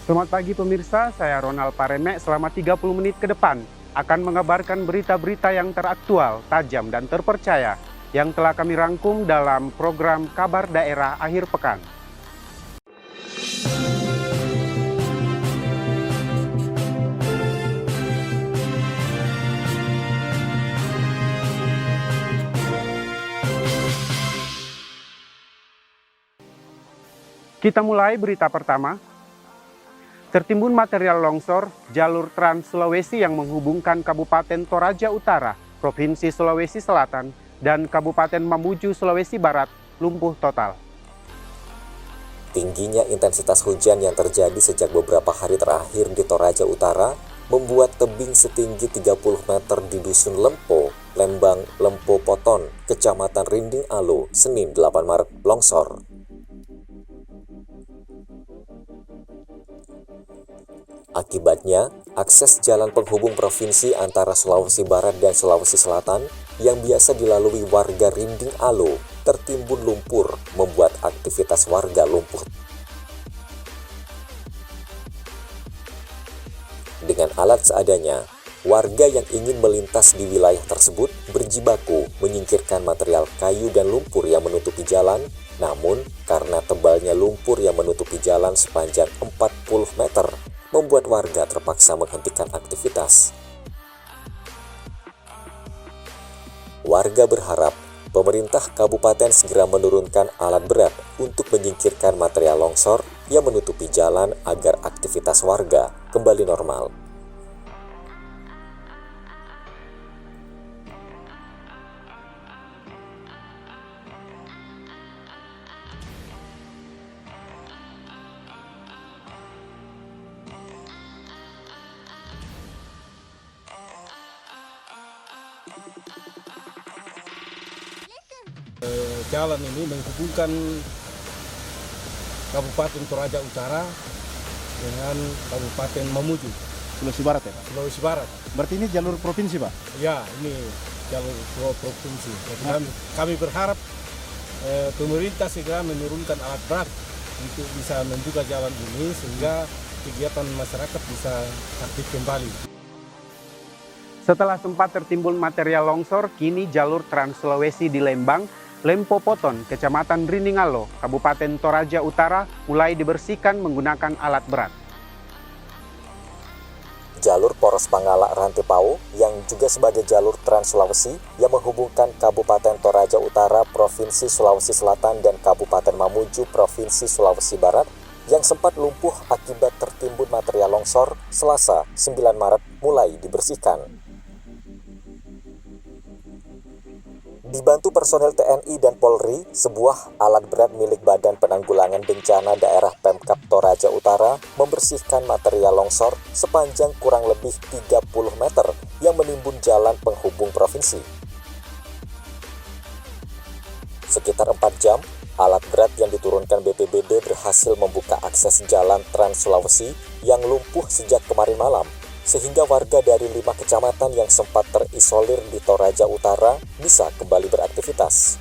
Selamat pagi pemirsa, saya Ronald Pareme. Selama 30 menit ke depan akan mengabarkan berita-berita yang teraktual, tajam, dan terpercaya yang telah kami rangkum dalam program Kabar Daerah Akhir Pekan. Kita mulai berita pertama. Tertimbun material longsor jalur Trans Sulawesi yang menghubungkan Kabupaten Toraja Utara, Provinsi Sulawesi Selatan, dan Kabupaten Mamuju, Sulawesi Barat lumpuh total. Tingginya intensitas hujan yang terjadi sejak beberapa hari terakhir di Toraja Utara membuat tebing setinggi 30 meter di Dusun Lempo, Lembang, Lempo Poton, Kecamatan Rinding Alo, Senin 8 Maret longsor. Akibatnya, akses jalan penghubung provinsi antara Sulawesi Barat dan Sulawesi Selatan yang biasa dilalui warga Rinding Alo tertimbun lumpur, membuat aktivitas warga lumpuh. Dengan alat seadanya, warga yang ingin melintas di wilayah tersebut berjibaku menyingkirkan material kayu dan lumpur yang menutupi jalan, namun karena tebalnya lumpur yang menutupi jalan sepanjang 40 meter, membuat warga terpaksa menghentikan aktivitas. Warga berharap pemerintah kabupaten segera menurunkan alat berat untuk menyingkirkan material longsor yang menutupi jalan agar aktivitas warga kembali normal. Jalan ini menghubungkan Kabupaten Toraja Utara dengan Kabupaten Mamuju, Sulawesi Barat ya Pak? Sulawesi Barat. Berarti ini jalur provinsi Pak? Ya, ini jalur provinsi. Jadi kami berharap pemerintah segera menurunkan alat berat untuk bisa membuka jalan ini sehingga kegiatan masyarakat bisa aktif kembali. Setelah sempat tertimbun material longsor, kini jalur Trans Sulawesi di Lembang, Lempo Poton, Kecamatan Rinding Alo, Kabupaten Toraja Utara mulai dibersihkan menggunakan alat berat. Jalur Poros Pangala Rantepao yang juga sebagai jalur Trans Sulawesi yang menghubungkan Kabupaten Toraja Utara, Provinsi Sulawesi Selatan dan Kabupaten Mamuju, Provinsi Sulawesi Barat yang sempat lumpuh akibat tertimbun material longsor Selasa 9 Maret mulai dibersihkan. Dibantu personel TNI dan Polri, sebuah alat berat milik Badan Penanggulangan Bencana Daerah Pemkab Toraja Utara membersihkan material longsor sepanjang kurang lebih 30 meter yang menimbun jalan penghubung provinsi. Sekitar 4 jam, alat berat yang diturunkan BPBD berhasil membuka akses jalan Trans Sulawesi yang lumpuh sejak kemarin malam, sehingga warga dari 5 kecamatan yang sempat terisolir di Toraja Utara bisa kembali beraktivitas.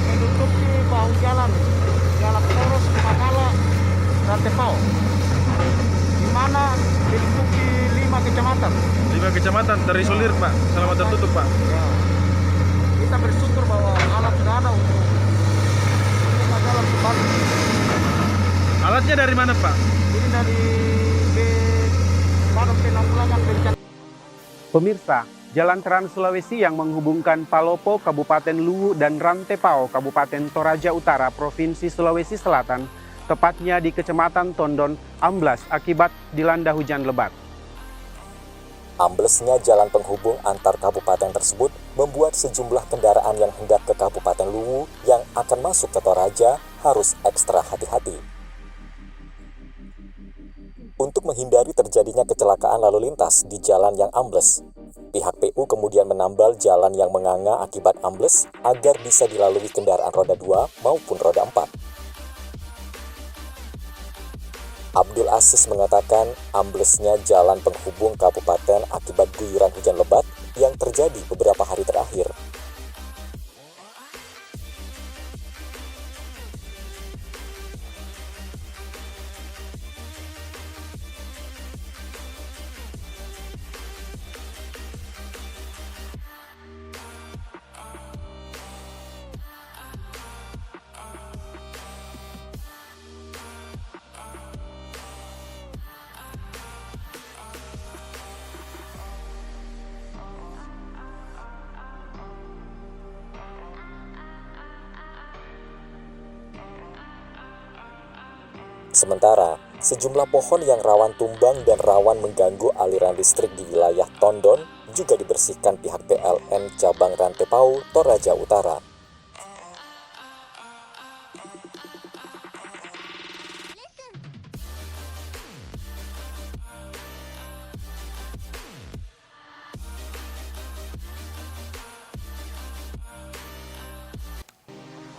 Menutupi bahu jalan Poros Pangala Rantepao, di mana diliputi 5 kecamatan. 5 kecamatan terisolir Pak, selama tertutup Pak. Ya. Kita bersyukur bahwa alat sudah ada untuk jalan kembali. Alatnya dari mana Pak? Ini dari Badan Penanggulangan Bencana. Pemirsa, Jalan Trans Sulawesi yang menghubungkan Palopo, Kabupaten Luwu, dan Rantepao, Kabupaten Toraja Utara, Provinsi Sulawesi Selatan, tepatnya di Kecamatan Tondon, amblas akibat dilanda hujan lebat. Amblesnya jalan penghubung antar kabupaten tersebut membuat sejumlah kendaraan yang hendak ke Kabupaten Luwu yang akan masuk ke Toraja harus ekstra hati-hati. Untuk menghindari terjadinya kecelakaan lalu lintas di jalan yang ambles, pihak PU kemudian menambal jalan yang menganga akibat ambles agar bisa dilalui kendaraan roda 2 maupun roda 4. Abdul Aziz mengatakan amblesnya jalan penghubung kabupaten akibat guyuran hujan lebat yang terjadi beberapa hari terakhir. Sementara, sejumlah pohon yang rawan tumbang dan rawan mengganggu aliran listrik di wilayah Tondon juga dibersihkan pihak PLN Cabang Rantepao, Toraja Utara.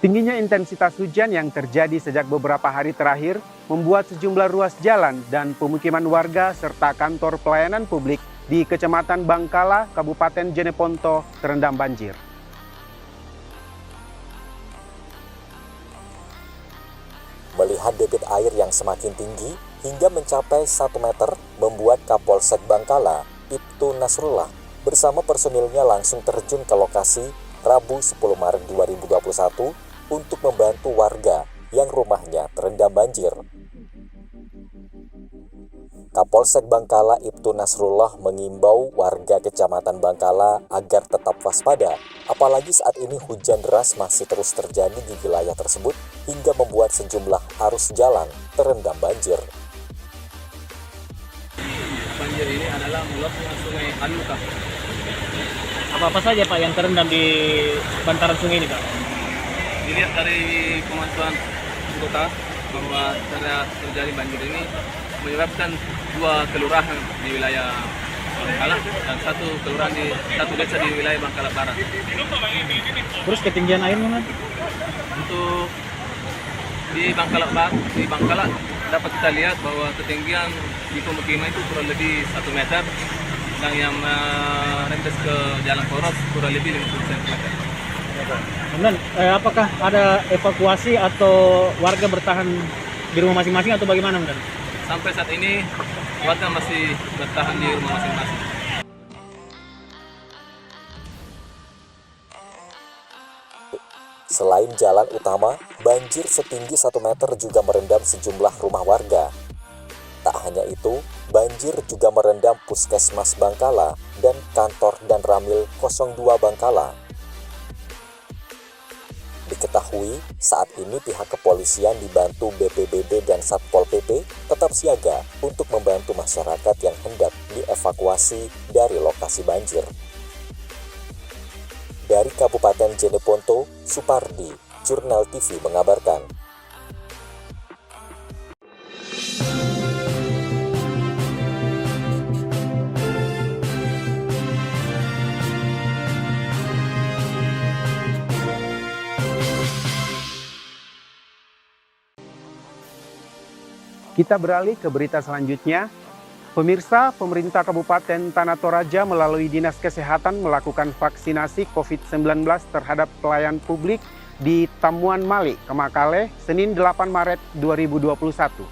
Tingginya intensitas hujan yang terjadi sejak beberapa hari terakhir membuat sejumlah ruas jalan dan pemukiman warga serta kantor pelayanan publik di Kecamatan Bangkala, Kabupaten Jeneponto terendam banjir. Melihat debit air yang semakin tinggi hingga mencapai 1 meter, membuat Kapolsek Bangkala, Ibtu Nasrullah, bersama personilnya langsung terjun ke lokasi Rabu 10 Maret 2021 untuk membantu warga yang rumahnya terendam banjir. Kapolsek Bangkala Ibtu Nasrullah mengimbau warga Kecamatan Bangkala agar tetap waspada, apalagi saat ini hujan deras masih terus terjadi di wilayah tersebut hingga membuat sejumlah arus jalan terendam banjir. Banjir ini adalah meluapnya Sungai Aluka. Apa-apa saja Pak yang terendam di bantaran sungai ini Pak? Dilihat dari pemantauan kota bahwa terjadi banjir ini menyebabkan 2 kelurahan di wilayah Bangkala dan 1 kelurahan di 1 desa di wilayah Bangkala Barat. Terus ketinggian airnya Mas? Untuk di Bangkala dapat kita lihat bahwa ketinggian di pemukiman itu kurang lebih 1 meter dan yang merembes ke jalan poros kurang lebih 50 cm. Kemudian apakah ada evakuasi atau warga bertahan di rumah masing-masing atau bagaimana Mas? Sampai saat ini warga masih bertahan di rumah masing-masing. Selain jalan utama, banjir setinggi 1 meter juga merendam sejumlah rumah warga. Tak hanya itu, banjir juga merendam Puskesmas Bangkala dan kantor dan Ramil 02 Bangkala. Diketahui, saat ini pihak kepolisian dibantu BPBD dan Satpol PP tetap siaga untuk membantu masyarakat yang hendak dievakuasi dari lokasi banjir. Dari Kabupaten Jeneponto, Supardi, Jurnal TV mengabarkan. Kita beralih ke berita selanjutnya. Pemirsa, pemerintah Kabupaten Tanah Toraja melalui Dinas Kesehatan melakukan vaksinasi COVID-19 terhadap pelayan publik di Tamuan Mali, Kemakale, Senin 8 Maret 2021.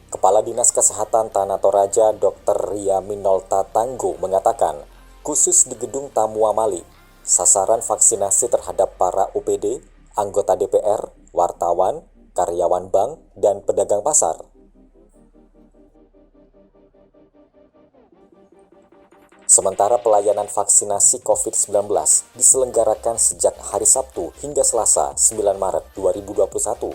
Kepala Dinas Kesehatan Tanah Toraja Dr. Ria Minolta Tanggo mengatakan, khusus di Gedung Tamua Mali, sasaran vaksinasi terhadap para UPD, anggota DPR, wartawan, karyawan bank, dan pedagang pasar. Sementara pelayanan vaksinasi COVID-19 diselenggarakan sejak hari Sabtu hingga Selasa 9 Maret 2021.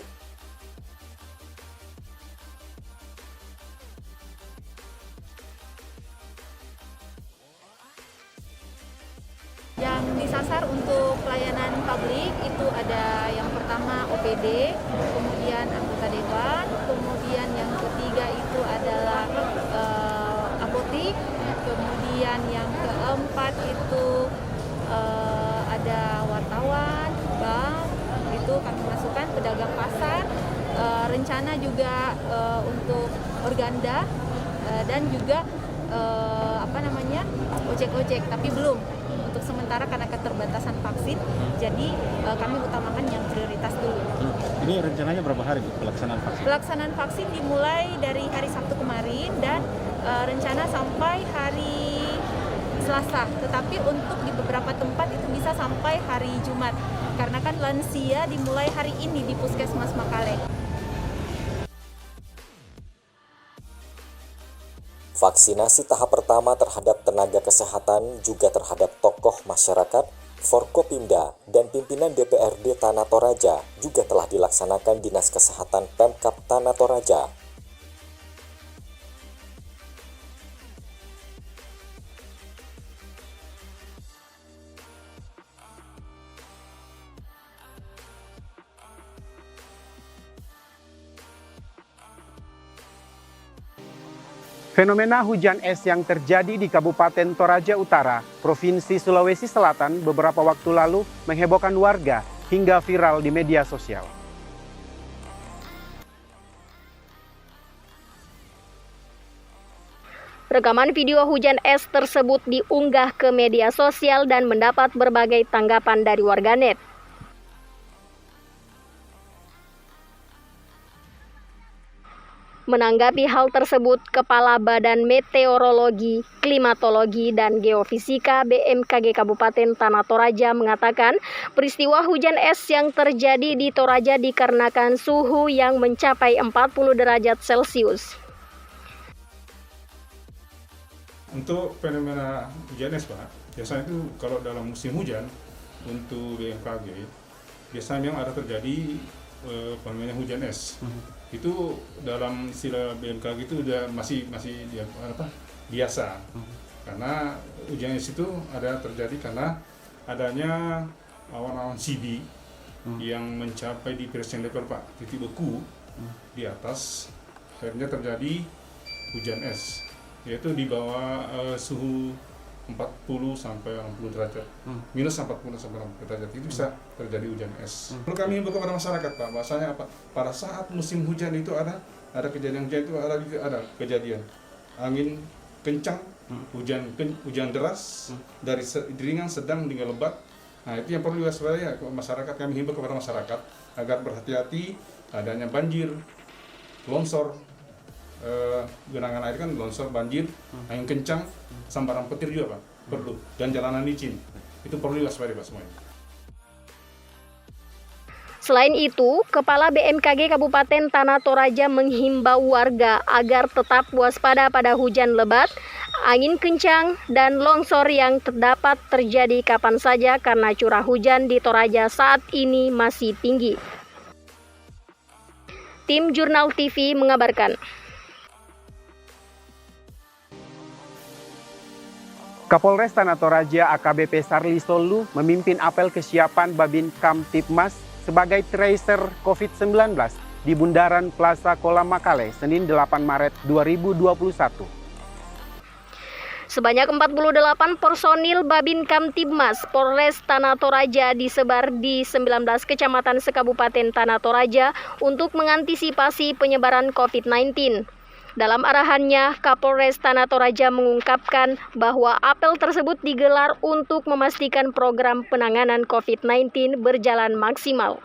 Yang disasar untuk pelayanan publik itu ada yang pertama OPD, kemudian anggota dewan, kemudian yang ketiga itu adalah apotik, kemudian yang keempat itu ada wartawan, bank, itu kami masukkan, pedagang pasar, rencana juga untuk organda dan juga ojek-ojek, tapi belum. Untuk sementara karena keterbatasan vaksin, jadi kami utamakan yang prioritas dulu. Ini rencananya berapa hari pelaksanaan vaksin? Pelaksanaan vaksin dimulai dari hari Sabtu kemarin dan rencana sampai hari Selasa. Tetapi untuk di beberapa tempat itu bisa sampai hari Jumat. Karena kan lansia dimulai hari ini di Puskesmas Makale. Vaksinasi tahap pertama terhadap tenaga kesehatan juga terhadap tokoh masyarakat Forkopimda dan pimpinan DPRD Tanah Toraja juga telah dilaksanakan Dinas Kesehatan Pemkab Tanah Toraja. Fenomena hujan es yang terjadi di Kabupaten Toraja Utara, Provinsi Sulawesi Selatan beberapa waktu lalu menghebohkan warga hingga viral di media sosial. Rekaman video hujan es tersebut diunggah ke media sosial dan mendapat berbagai tanggapan dari warganet. Menanggapi hal tersebut, Kepala Badan Meteorologi, Klimatologi, dan Geofisika BMKG Kabupaten Tanah Toraja mengatakan peristiwa hujan es yang terjadi di Toraja dikarenakan suhu yang mencapai 40 derajat Celcius. Untuk fenomena hujan es, Pak, biasanya itu kalau dalam musim hujan untuk BMKG biasanya memang ada terjadi hujan es. Itu dalam istilah BMKG itu udah masih biasa. Karena hujan es itu ada terjadi karena adanya awan-awan CB yang mencapai di present level, Pak, titik beku di atas, akhirnya terjadi hujan es, yaitu di bawah suhu 40 sampai 60 derajat, minus 40 sampai 60 derajat, itu bisa terjadi hujan es. Perlu kami himbau kepada masyarakat, Pak, bahwasanya pada saat musim hujan itu ada kejadian hujan itu ada kejadian angin kencang, hujan deras, dari ringan, sedang hingga lebat. Nah, itu yang perlu diwaspadai masyarakat. Kami himbau kepada masyarakat agar berhati-hati adanya banjir, longsor. Genangan air kan longsor, banjir, angin kencang, sambaran petir juga, Pak, perlu, dan jalanan licin, itu perlu diwaspadai, Pak, semuanya. Selain itu, Kepala BMKG Kabupaten Tanah Toraja menghimbau warga agar tetap waspada pada hujan lebat, angin kencang, dan longsor yang dapat terjadi kapan saja karena curah hujan di Toraja saat ini masih tinggi. Tim Jurnal TV mengabarkan. Kapolres Tanah Toraja AKBP Sarli Solu memimpin apel kesiapan Babin Kamtibmas sebagai tracer COVID-19 di Bundaran Plaza Kolam Makale, Senin 8 Maret 2021. Sebanyak 48 personil Babin Kamtibmas Polres Tanah Toraja disebar di 19 kecamatan sekabupaten Tanah Toraja untuk mengantisipasi penyebaran COVID-19. Dalam arahannya, Kapolres Tanah Toraja mengungkapkan bahwa apel tersebut digelar untuk memastikan program penanganan COVID-19 berjalan maksimal.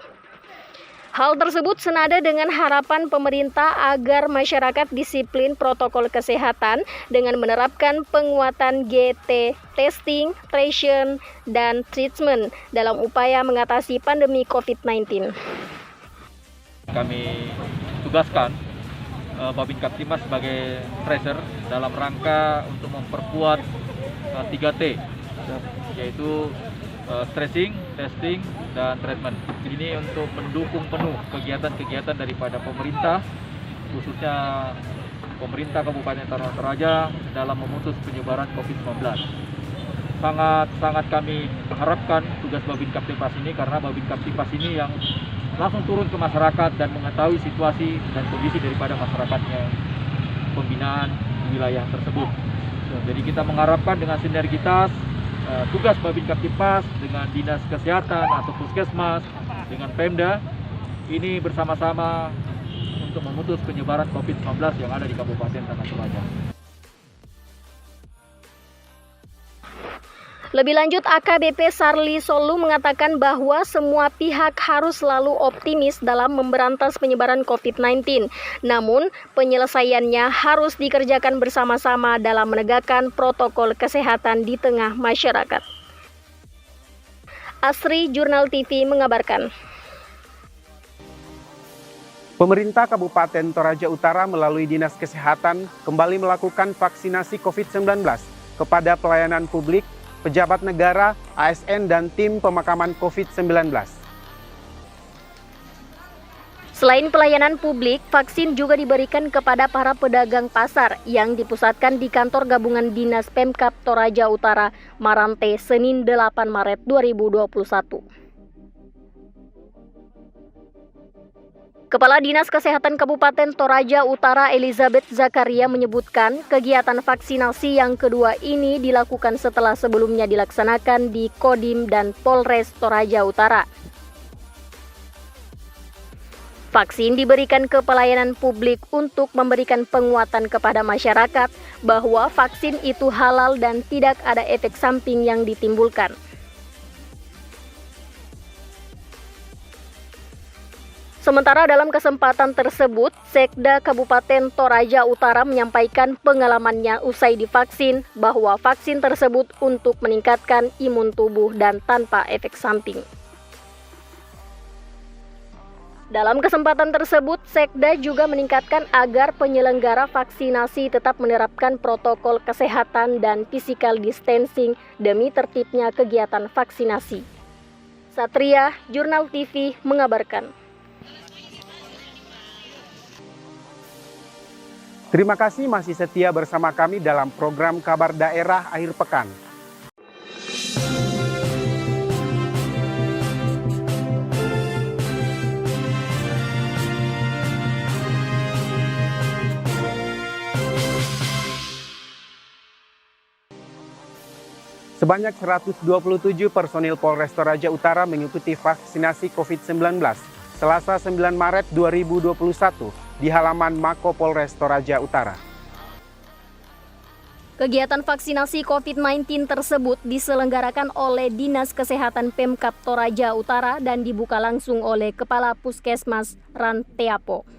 Hal tersebut senada dengan harapan pemerintah agar masyarakat disiplin protokol kesehatan dengan menerapkan penguatan GT, testing, tracing, dan treatment dalam upaya mengatasi pandemi COVID-19. Kami tugaskan Babin Kamtibmas sebagai tracer dalam rangka untuk memperkuat 3T, yaitu tracing, testing, dan treatment. Ini untuk mendukung penuh kegiatan-kegiatan daripada pemerintah, khususnya pemerintah Kabupaten Tanah Toraja dalam memutus penyebaran COVID-19. Sangat kami harapkan tugas Babin Kamtibmas ini, karena Babin Kamtibmas ini yang langsung turun ke masyarakat dan mengetahui situasi dan kondisi daripada masyarakatnya pembinaan wilayah tersebut. Jadi kita mengharapkan dengan sinergitas tugas Babin Kamtibmas dengan Dinas Kesehatan atau Puskesmas dengan Pemda ini bersama-sama untuk memutus penyebaran COVID-19 yang ada di Kabupaten Tanah Toraja. Lebih lanjut, AKBP Sarli Solu mengatakan bahwa semua pihak harus selalu optimis dalam memberantas penyebaran COVID-19. Namun, penyelesaiannya harus dikerjakan bersama-sama dalam menegakkan protokol kesehatan di tengah masyarakat. Asri Jurnal TV mengabarkan. Pemerintah Kabupaten Toraja Utara melalui Dinas Kesehatan kembali melakukan vaksinasi COVID-19 kepada pelayanan publik pejabat negara, ASN, dan tim pemakaman COVID-19. Selain pelayanan publik, vaksin juga diberikan kepada para pedagang pasar yang dipusatkan di kantor gabungan Dinas Pemkab Toraja Utara, Marante, Senin 8 Maret 2021. Kepala Dinas Kesehatan Kabupaten Toraja Utara Elizabeth Zakaria menyebutkan kegiatan vaksinasi yang kedua ini dilakukan setelah sebelumnya dilaksanakan di Kodim dan Polres Toraja Utara. Vaksin diberikan ke pelayanan publik untuk memberikan penguatan kepada masyarakat bahwa vaksin itu halal dan tidak ada efek samping yang ditimbulkan. Sementara dalam kesempatan tersebut, Sekda Kabupaten Toraja Utara menyampaikan pengalamannya usai divaksin bahwa vaksin tersebut untuk meningkatkan imun tubuh dan tanpa efek samping. Dalam kesempatan tersebut, Sekda juga meningkatkan agar penyelenggara vaksinasi tetap menerapkan protokol kesehatan dan physical distancing demi tertibnya kegiatan vaksinasi. Satria, Jurnal TV mengabarkan. Terima kasih masih setia bersama kami dalam program Kabar Daerah Akhir Pekan. Sebanyak 127 personil Polres Toraja Utara mengikuti vaksinasi COVID-19 Selasa 9 Maret 2021 di halaman Mako Polres Toraja Utara. Kegiatan vaksinasi COVID-19 tersebut diselenggarakan oleh Dinas Kesehatan Pemkab Toraja Utara dan dibuka langsung oleh Kepala Puskesmas Ranteapo.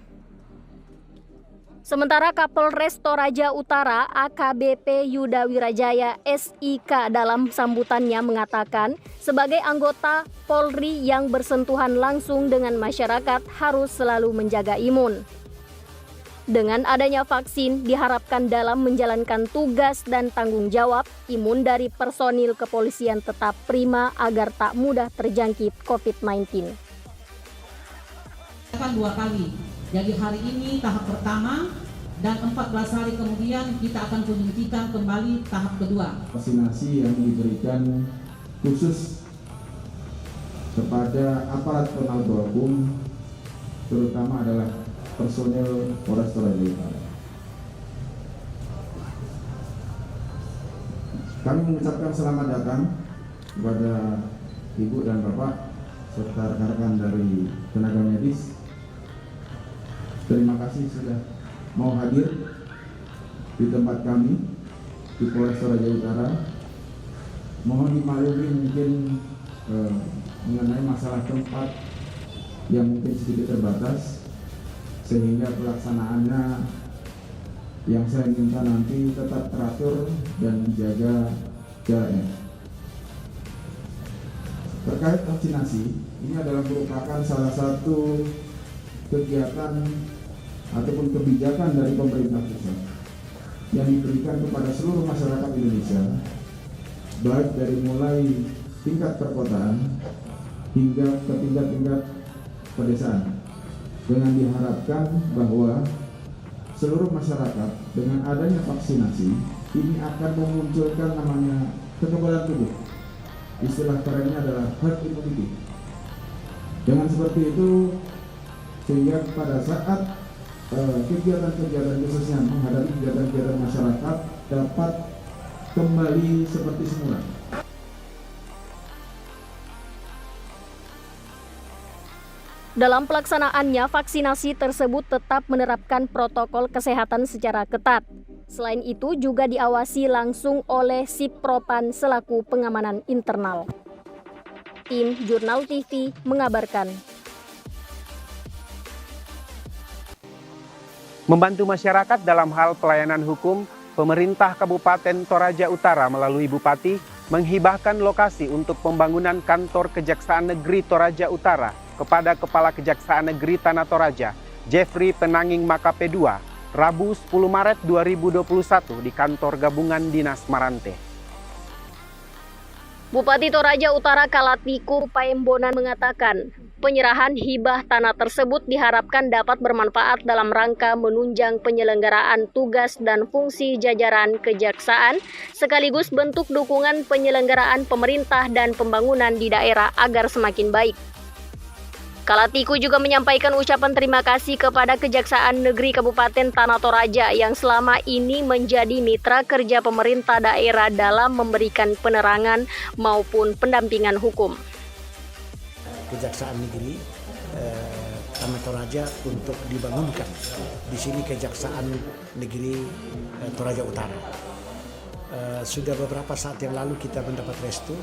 Sementara Kapolres Toraja Utara AKBP Yuda Wirajaya SIK dalam sambutannya mengatakan sebagai anggota Polri yang bersentuhan langsung dengan masyarakat harus selalu menjaga imun. Dengan adanya vaksin diharapkan dalam menjalankan tugas dan tanggung jawab, imun dari personil kepolisian tetap prima agar tak mudah terjangkit COVID-19. 2 kali. Jadi hari ini tahap pertama dan 14 hari kemudian kita akan penyuntikan kembali tahap kedua. Vaksinasi yang diberikan khusus kepada aparat penegak hukum, terutama adalah personel Polres Toraja Utara. Kami mengucapkan selamat datang kepada Ibu dan Bapak serta rekan-rekan dari tenaga medis. Terima kasih sudah mau hadir di tempat kami di Polres Toraja Utara. Mohon dimaklumi mungkin mengenai masalah tempat yang mungkin sedikit terbatas, sehingga pelaksanaannya yang saya minta nanti tetap teratur dan menjaga jaraknya. Terkait vaksinasi, ini adalah merupakan salah satu kegiatan ataupun kebijakan dari pemerintah pusat yang diberikan kepada seluruh masyarakat Indonesia, baik dari mulai tingkat perkotaan hingga ke tingkat-tingkat pedesaan, dengan diharapkan bahwa seluruh masyarakat dengan adanya vaksinasi ini akan memunculkan namanya kekebalan tubuh. Istilah kerennya adalah herd immunity. Dengan seperti itu, sehingga pada saat kegiatan-kegiatan khususnya menghadapi kegiatan-kegiatan masyarakat dapat kembali seperti semula. Dalam pelaksanaannya, vaksinasi tersebut tetap menerapkan protokol kesehatan secara ketat. Selain itu juga diawasi langsung oleh Sippropan selaku pengamanan internal. Tim Jurnal TV mengabarkan. Membantu masyarakat dalam hal pelayanan hukum, pemerintah Kabupaten Toraja Utara melalui Bupati menghibahkan lokasi untuk pembangunan kantor Kejaksaan Negeri Toraja Utara kepada Kepala Kejaksaan Negeri Tanah Toraja, Jeffrey Penanging Makape II, Rabu 10 Maret 2021 di kantor gabungan Dinas Marante. Bupati Toraja Utara Kalatiku Paembonan mengatakan, penyerahan hibah tanah tersebut diharapkan dapat bermanfaat dalam rangka menunjang penyelenggaraan tugas dan fungsi jajaran kejaksaan, sekaligus bentuk dukungan penyelenggaraan pemerintah dan pembangunan di daerah agar semakin baik. Kalatiku juga menyampaikan ucapan terima kasih kepada Kejaksaan Negeri Kabupaten Tanah Toraja yang selama ini menjadi mitra kerja pemerintah daerah dalam memberikan penerangan maupun pendampingan hukum. Kejaksaan Negeri Tanah Toraja untuk dibangunkan di sini Kejaksaan Negeri Toraja Utara. Sudah beberapa saat yang lalu kita mendapat restu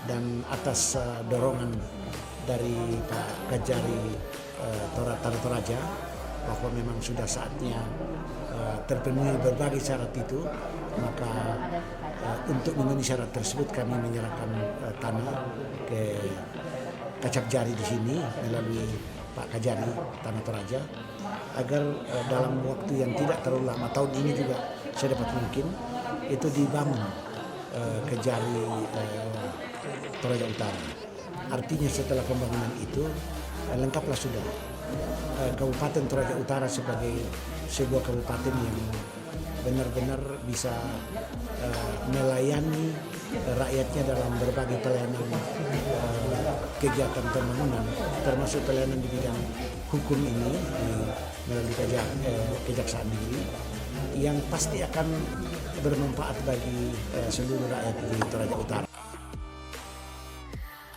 dan atas dorongan dari Pak Kajari Tanah Toraja bahwa memang sudah saatnya terpenuhi berbagai syarat itu, maka untuk memenuhi syarat tersebut kami menyerahkan tanah ke Kacap Jari di sini melalui Pak Kajari Tanah Toraja agar dalam waktu yang tidak terlalu lama tahun ini juga sedapat mungkin itu dibangun Kejari Toraja Utara. Artinya setelah pembangunan itu lengkaplah sudah Kabupaten Toraja Utara sebagai sebuah kabupaten yang benar-benar bisa melayani rakyatnya dalam berbagai pelayanan kegiatan pembangunan, termasuk pelayanan di bidang hukum ini melalui Kejaksaan Negeri yang pasti akan bermanfaat bagi seluruh rakyat di Toraja Utara.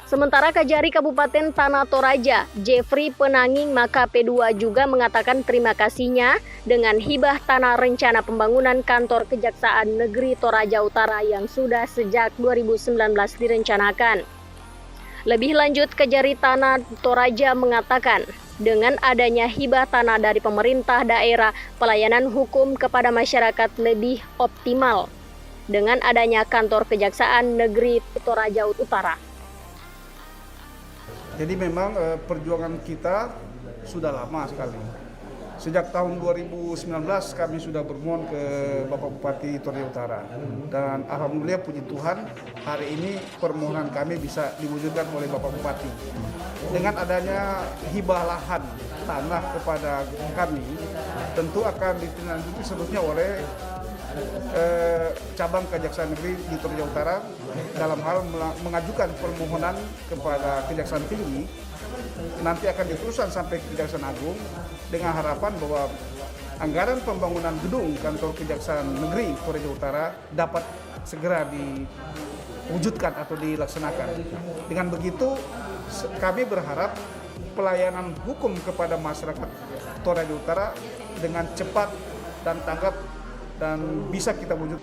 Sementara Kajari Kabupaten Tanah Toraja, Jeffrey Penanging Maka P2 juga mengatakan terima kasihnya dengan hibah tanah rencana pembangunan kantor Kejaksaan Negeri Toraja Utara yang sudah sejak 2019 direncanakan. Lebih lanjut, Kajari Tanah Toraja mengatakan, dengan adanya hibah tanah dari pemerintah daerah, pelayanan hukum kepada masyarakat lebih optimal dengan adanya kantor Kejaksaan Negeri Toraja Utara. Jadi memang perjuangan kita sudah lama sekali. Sejak tahun 2019 kami sudah bermohon ke Bapak Bupati Toraja Utara. Dan alhamdulillah puji Tuhan hari ini permohonan kami bisa diwujudkan oleh Bapak Bupati. Dengan adanya hibah lahan tanah kepada kami, tentu akan ditindaklanjuti seterusnya oleh cabang Kejaksaan Negeri di Toraja Utara dalam hal mengajukan permohonan kepada Kejaksaan Tinggi, nanti akan diteruskan sampai ke Kejaksaan Agung dengan harapan bahwa anggaran pembangunan gedung kantor Kejaksaan Negeri Toraja Utara dapat segera diwujudkan atau dilaksanakan. Dengan begitu kami berharap pelayanan hukum kepada masyarakat Toraja Utara dengan cepat dan tanggap dan bisa kita wujud.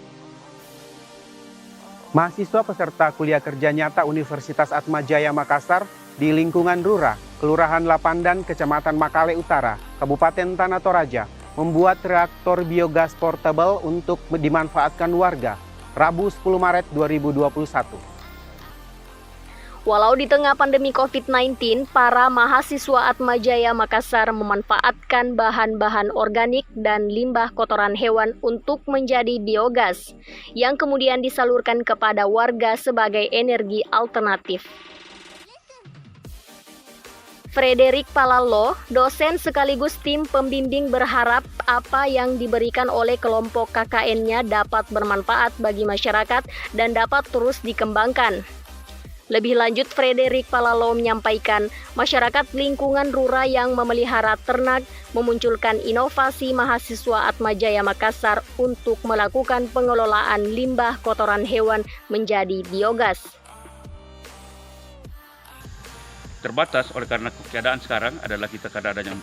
Mahasiswa peserta kuliah kerja nyata Universitas Atmajaya Makassar di lingkungan Rura, Kelurahan Lapandan, Kecamatan Makale Utara, Kabupaten Tanah Toraja, membuat reaktor biogas portable untuk dimanfaatkan warga, Rabu 10 Maret 2021. Walau di tengah pandemi COVID-19, para mahasiswa Atmajaya Makassar memanfaatkan bahan-bahan organik dan limbah kotoran hewan untuk menjadi biogas, yang kemudian disalurkan kepada warga sebagai energi alternatif. Frederick Palalo, dosen sekaligus tim pembimbing berharap apa yang diberikan oleh kelompok KKN-nya dapat bermanfaat bagi masyarakat dan dapat terus dikembangkan. Lebih lanjut, Frederick Palalo menyampaikan, masyarakat lingkungan Rura yang memelihara ternak memunculkan inovasi mahasiswa Atmajaya Makassar untuk melakukan pengelolaan limbah kotoran hewan menjadi biogas. Terbatas oleh karena keadaan sekarang adalah kita keadaan yang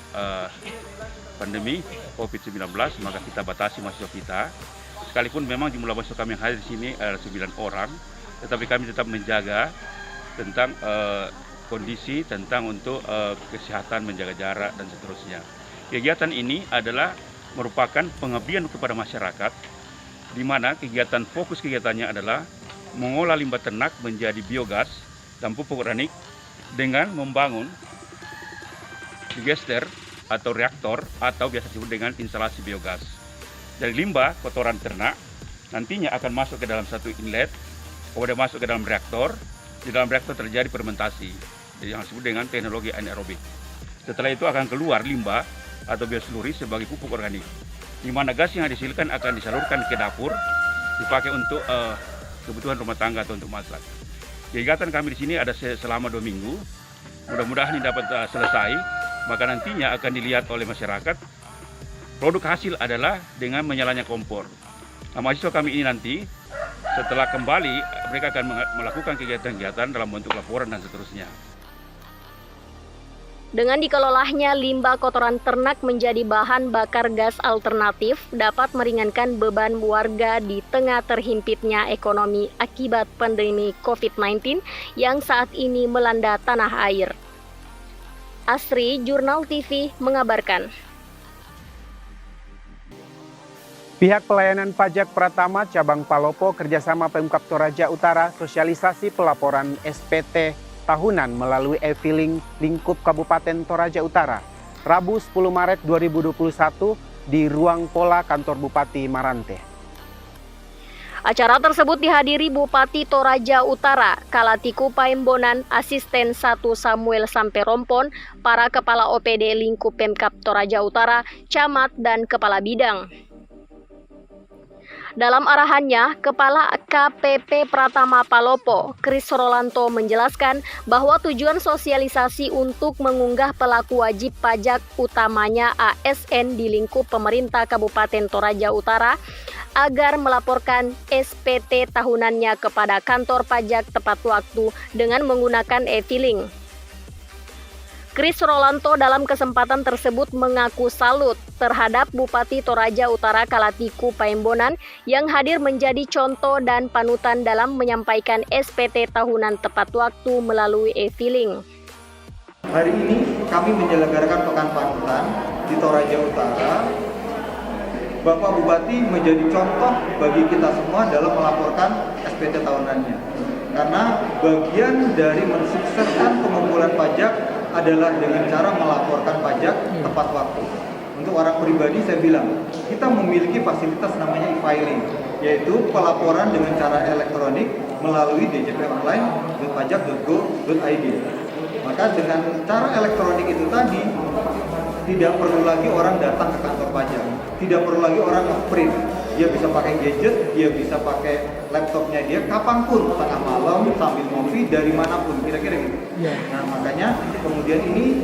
pandemi COVID-19, maka kita batasi mahasiswa kita. Sekalipun memang jumlah mahasiswa kami yang hadir di sini adalah 9 orang, tetapi kami tetap menjaga tentang kondisi, tentang untuk kesehatan, menjaga jarak, dan seterusnya. Kegiatan ini adalah merupakan pengabdian kepada masyarakat, di mana kegiatan fokus kegiatannya adalah mengolah limbah ternak menjadi biogas dan pupuk organik dengan membangun digester atau reaktor atau biasa disebut dengan instalasi biogas. Dari limbah kotoran ternak nantinya akan masuk ke dalam satu inlet kemudian masuk ke dalam reaktor. Di dalam reaktor terjadi fermentasi yang disebut dengan teknologi anaerobik. Setelah itu akan keluar limbah atau biosluri sebagai pupuk organik, di mana gas yang dihasilkan akan disalurkan ke dapur, dipakai untuk kebutuhan rumah tangga atau untuk masak. Kegiatan kami di sini ada selama 2 minggu. Mudah-mudahan ini dapat selesai, maka nantinya akan dilihat oleh masyarakat. Produk hasil adalah dengan menyalanya kompor. Nah, mahasiswa kami ini nanti setelah kembali mereka akan melakukan kegiatan-kegiatan dalam bentuk laporan dan seterusnya. Dengan dikelolanya limbah kotoran ternak menjadi bahan bakar gas alternatif dapat meringankan beban warga di tengah terhimpitnya ekonomi akibat pandemi COVID-19 yang saat ini melanda tanah air. Asri, Jurnal TV, mengabarkan. Pihak Pelayanan Pajak Pratama Cabang Palopo kerjasama Pemkab Toraja Utara sosialisasi pelaporan SPT tahunan melalui e-filing lingkup Kabupaten Toraja Utara, Rabu 10 Maret 2021 di Ruang Pola Kantor Bupati Marante. Acara tersebut dihadiri Bupati Toraja Utara, Kalatiku Paembonan, Asisten 1 Samuel Samperompon, para Kepala OPD lingkup Pemkab Toraja Utara, Camat, dan Kepala Bidang. Dalam arahannya, Kepala KPP Pratama Palopo, Kris Rolanto menjelaskan bahwa tujuan sosialisasi untuk mengunggah pelaku wajib pajak utamanya ASN di lingkup pemerintah Kabupaten Toraja Utara agar melaporkan SPT tahunannya kepada kantor pajak tepat waktu dengan menggunakan e-filing. Kris Rolanto dalam kesempatan tersebut mengaku salut terhadap Bupati Toraja Utara Kalatiku Paembonan yang hadir menjadi contoh dan panutan dalam menyampaikan SPT tahunan tepat waktu melalui e-filing. Hari ini kami menyelenggarakan Pekan Panutan di Toraja Utara. Bapak Bupati menjadi contoh bagi kita semua dalam melaporkan SPT tahunannya. Karena bagian dari mensukseskan pengumpulan pajak adalah dengan cara melaporkan pajak tepat waktu. Untuk orang pribadi saya bilang, kita memiliki fasilitas namanya e-filing, yaitu pelaporan dengan cara elektronik melalui djponline.pajak.go.id. Maka dengan cara elektronik itu tadi, tidak perlu lagi orang datang ke kantor pajak, tidak perlu lagi orang nge-print. Dia bisa pakai gadget, dia bisa pakai laptopnya dia kapanpun, tengah malam, sambil ngopi, dari manapun, kira-kira gitu. Nah makanya kemudian ini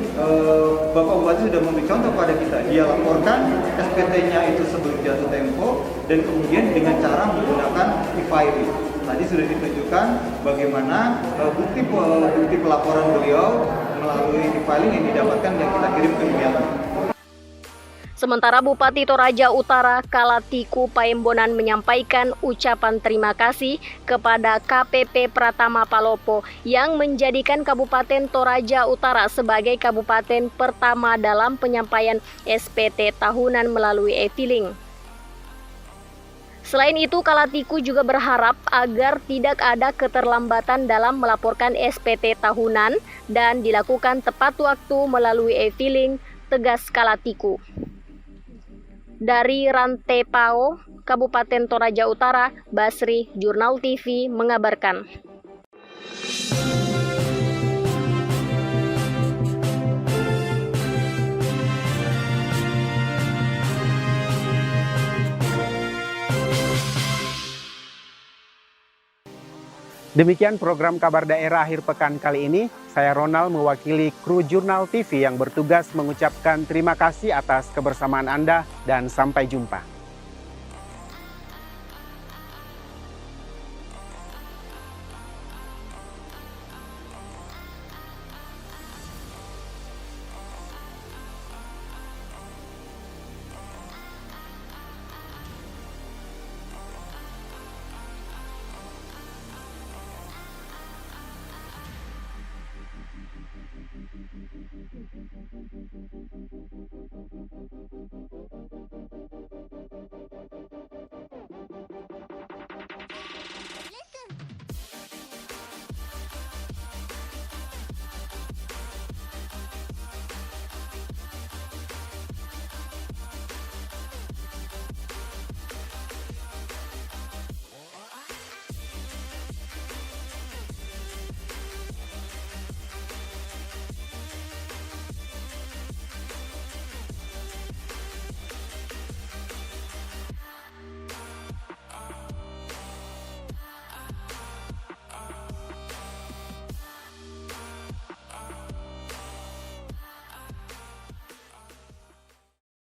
Bapak Bupati sudah memberi contoh pada kita. Dia laporkan SPT-nya itu sebelum jatuh tempo dan kemudian dengan cara menggunakan e-filing. Tadi sudah ditunjukkan bagaimana bukti pelaporan beliau melalui e-filing yang didapatkan yang kita kirim ke Myanmar. Sementara Bupati Toraja Utara Kalatiku Paembonan menyampaikan ucapan terima kasih kepada KPP Pratama Palopo yang menjadikan Kabupaten Toraja Utara sebagai kabupaten pertama dalam penyampaian SPT tahunan melalui e-filing. Selain itu, Kalatiku juga berharap agar tidak ada keterlambatan dalam melaporkan SPT tahunan dan dilakukan tepat waktu melalui e-filing, tegas Kalatiku. Dari Rantepao, Kabupaten Toraja Utara, Basri, Jurnal TV mengabarkan. Demikian program Kabar Daerah akhir pekan kali ini. Saya Ronald mewakili kru Jurnal TV yang bertugas mengucapkan terima kasih atas kebersamaan Anda dan sampai jumpa.